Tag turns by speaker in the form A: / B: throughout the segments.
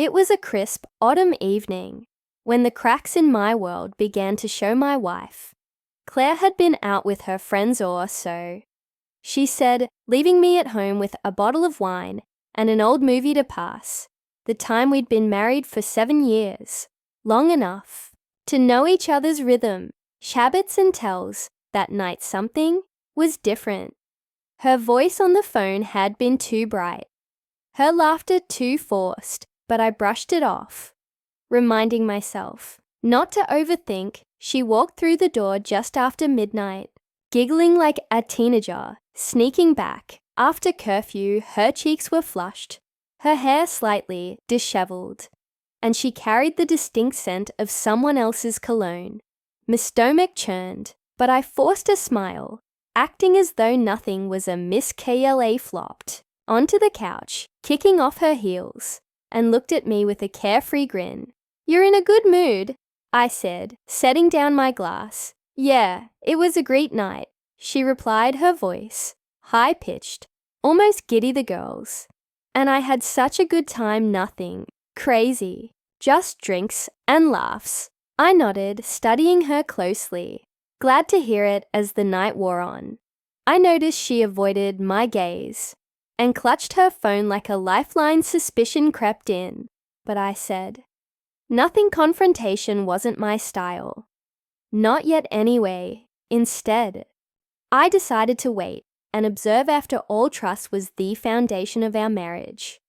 A: It was a crisp autumn evening when the cracks in my world began to show my wife. Claire had been out with her friends or so, she said, leaving me at home with a bottle of wine and an old movie to pass. The time we'd been married for 7 years, long enough to know each other's rhythm, habits and tells. That night something was different. Her voice on the phone had been too bright, her laughter too forced, but I brushed it off, reminding myself not to overthink. She walked through the door just after midnight, giggling like a teenager, sneaking back. After curfew, her cheeks were flushed, her hair slightly disheveled, and she carried the distinct scent of someone else's cologne. My stomach churned, but I forced a smile, acting as though nothing was amiss. Kla flopped onto the couch, kicking off her heels, and looked at me with a carefree grin. "You're in a good mood," I said, setting down my glass. "Yeah, it was a great night," she replied, her voice high-pitched, almost giddy. The girls and I had such a good time. Nothing crazy, just drinks and laughs. I nodded, studying her closely, glad to hear it. As the night wore on, I noticed she avoided my gaze and clutched her phone like a lifeline. Suspicion crept in, but I said nothing. Confrontation wasn't my style. Not yet anyway. Instead, I decided to wait and observe. After all, trust was the foundation of our marriage.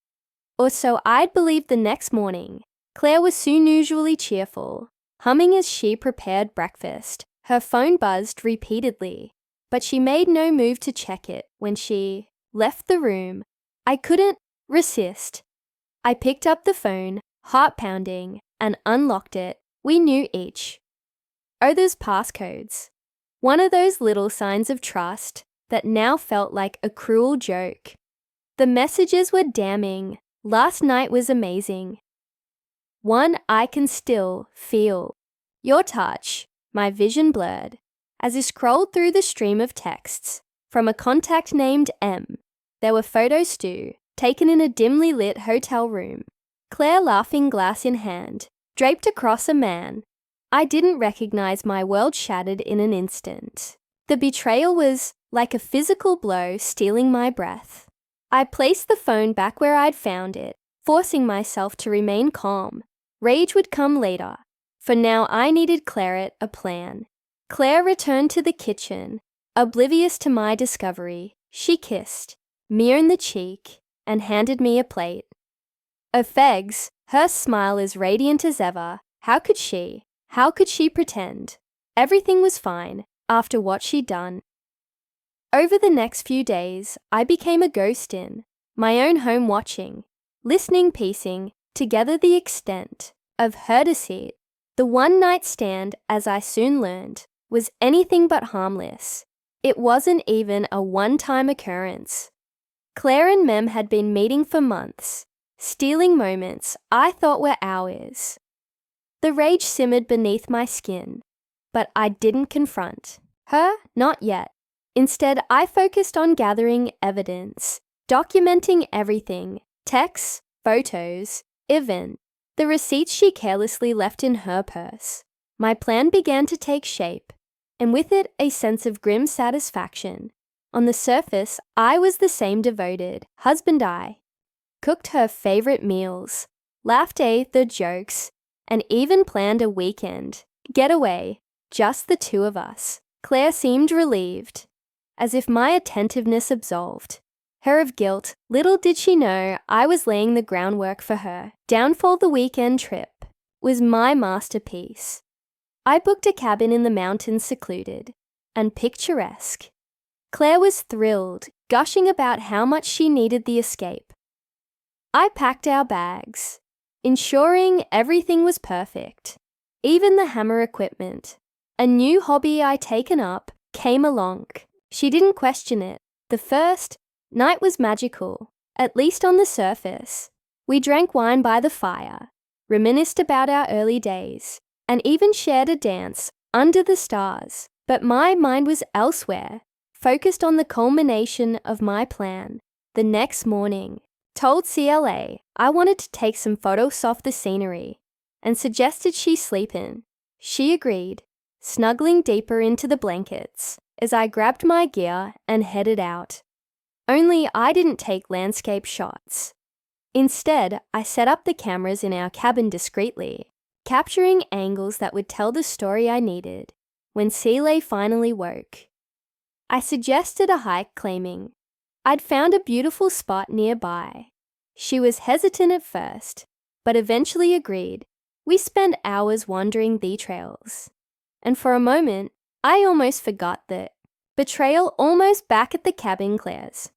A: Or so I'd believed. The next morning, Claire was soon usually cheerful, humming as she prepared breakfast. Her phone buzzed repeatedly, but she made no move to check it. When she left the room, I couldn't resist. I picked up the phone, heart pounding, and unlocked it. We knew each other's passcodes. One of those little signs of trust that now felt like a cruel joke. The messages were damning. "Last night was amazing." One, "I can still feel your touch." My vision blurred as I scrolled through the stream of texts. From a contact named M, there were photos too, taken in a dimly lit hotel room. Claire laughing, glass in hand, draped across a man I didn't recognize. My world shattered in an instant. The betrayal was like a physical blow, stealing my breath. I placed the phone back where I'd found it, forcing myself to remain calm. Rage would come later. For now, I needed Claret, a plan. Claire returned to the kitchen, oblivious to my discovery. She kissed me on the cheek and handed me a plate of eggs, her smile as radiant as ever. How could she pretend everything was fine after what she'd done? Over the next few days, I became a ghost in my own home, watching, listening, piecing together the extent of her deceit. The one-night stand, as I soon learned, was anything but harmless. It wasn't even a one-time occurrence. Claire and Mem had been meeting for months, stealing moments I thought were ours. The rage simmered beneath my skin, but I didn't confront her, not yet. Instead, I focused on gathering evidence, documenting everything, texts, photos, even the receipts she carelessly left in her purse. My plan began to take shape, and with it a sense of grim satisfaction. On the surface, I was the same devoted husband. I cooked her favorite meals, laughed at the jokes, and even planned a weekend getaway, just the two of us. Claire seemed relieved, as if my attentiveness absolved her of guilt. Little did she know I was laying the groundwork for her downfall. The weekend trip was my masterpiece. I booked a cabin in the mountains, secluded and picturesque. Claire was thrilled, gushing about how much she needed the escape. I packed our bags, ensuring everything was perfect, even the hammer equipment. A new hobby I'd taken up came along. She didn't question it. The first night was magical, at least on the surface. We drank wine by the fire, reminisced about our early days, and even shared a dance under the stars. But my mind was elsewhere, focused on the culmination of my plan. The next morning, told CLA I wanted to take some photos of the scenery and suggested she sleep in. She agreed, snuggling deeper into the blankets as I grabbed my gear and headed out. Only I didn't take landscape shots. Instead, I set up the cameras in our cabin discreetly, capturing angles that would tell the story I needed when CLA finally woke. I suggested a hike, claiming I'd found a beautiful spot nearby. She was hesitant at first, but eventually agreed. We spent hours wandering the trails. And for a moment, I almost forgot that betrayal almost back at the cabin Claire's.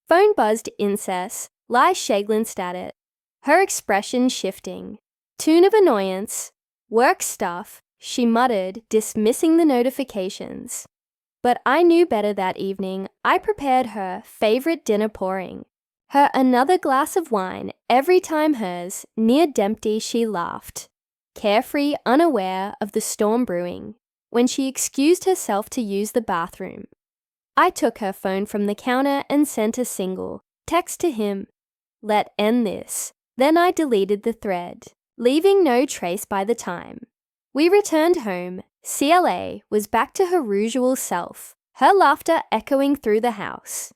A: Phone buzzed incess, Lie glanced at it, her expression shifting. Tune of annoyance. Work stuff, she muttered, dismissing the notifications. But I knew better that evening. I prepared her favorite dinner, pouring her another glass of wine every time hers neared empty. She laughed, carefree, unaware of the storm brewing, when she excused herself to use the bathroom. I took her phone from the counter and sent a single text to him. Let end this. Then I deleted the thread, leaving no trace by the time we returned home. CLA was back to her usual self, her laughter echoing through the house.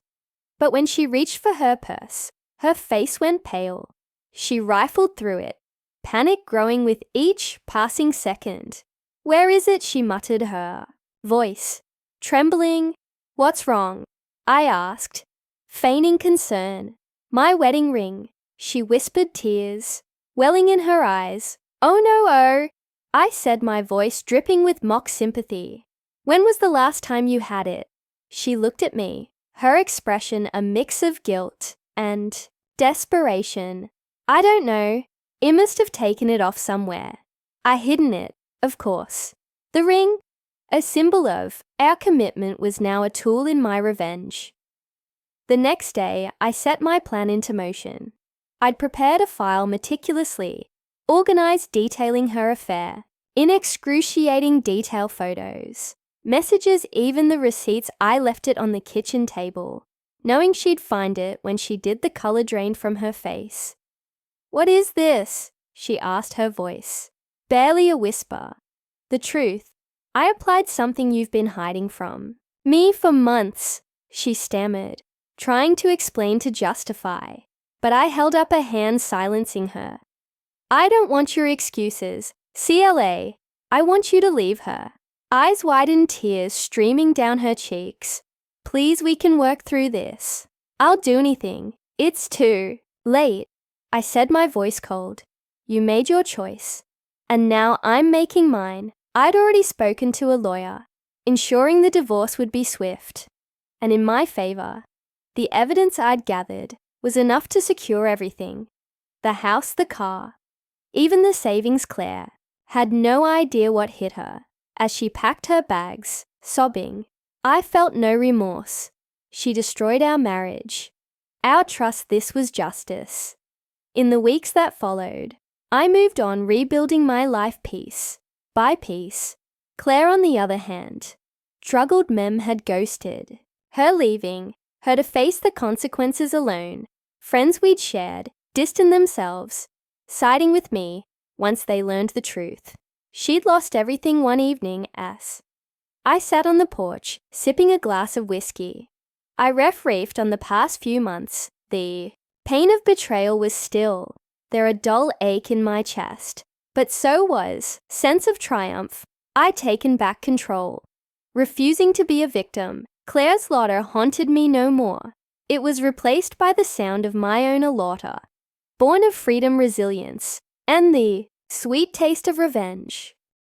A: But when she reached for her purse, her face went pale. She rifled through it, panic growing with each passing second. Where is it? She muttered, her voice trembling. What's wrong? I asked, feigning concern. My wedding ring, she whispered, tears welling in her eyes. Oh no, oh, I said, my voice dripping with mock sympathy. When was the last time you had it? She looked at me, her expression a mix of guilt and desperation. I don't know. It must have taken it off somewhere. I hidden it, of course. The ring, a symbol of our commitment, was now a tool in my revenge. The next day, I set my plan into motion. I'd prepared a file meticulously, organized, detailing her affair, in excruciating detail, photos, messages, even the receipts. I left it on the kitchen table, knowing she'd find it when she did. The color drained from her face. What is this? She asked, her voice barely a whisper. The truth. I applied something you've been hiding from me for months, she stammered, trying to explain, to justify. But I held up a hand, silencing her. I don't want your excuses, CLA. I want you to leave her. Eyes widened, tears streaming down her cheeks. Please, we can work through this. I'll do anything. It's too late, I said, my voice cold. You made your choice, and now I'm making mine. I'd already spoken to a lawyer, ensuring the divorce would be swift and in my favor. The evidence I'd gathered was enough to secure everything. The house, the car, even the savings. Claire had no idea what hit her as she packed her bags, sobbing. I felt no remorse. She destroyed our marriage, our trust. This was justice. In the weeks that followed, I moved on, rebuilding my life piece by piece. Claire, on the other hand, struggled. Mem had ghosted her, leaving her to face the consequences alone. Friends we'd shared distanced themselves, siding with me once they learned the truth. She'd lost everything one evening as I sat on the porch, sipping a glass of whiskey. I reflected on the past few months. The pain of betrayal was still there, a dull ache in my chest, but so was sense of triumph. I'd taken back control, refusing to be a victim. Claire's slaughter haunted me no more. It was replaced by the sound of my own laughter, born of freedom, resilience, and the sweet taste of revenge.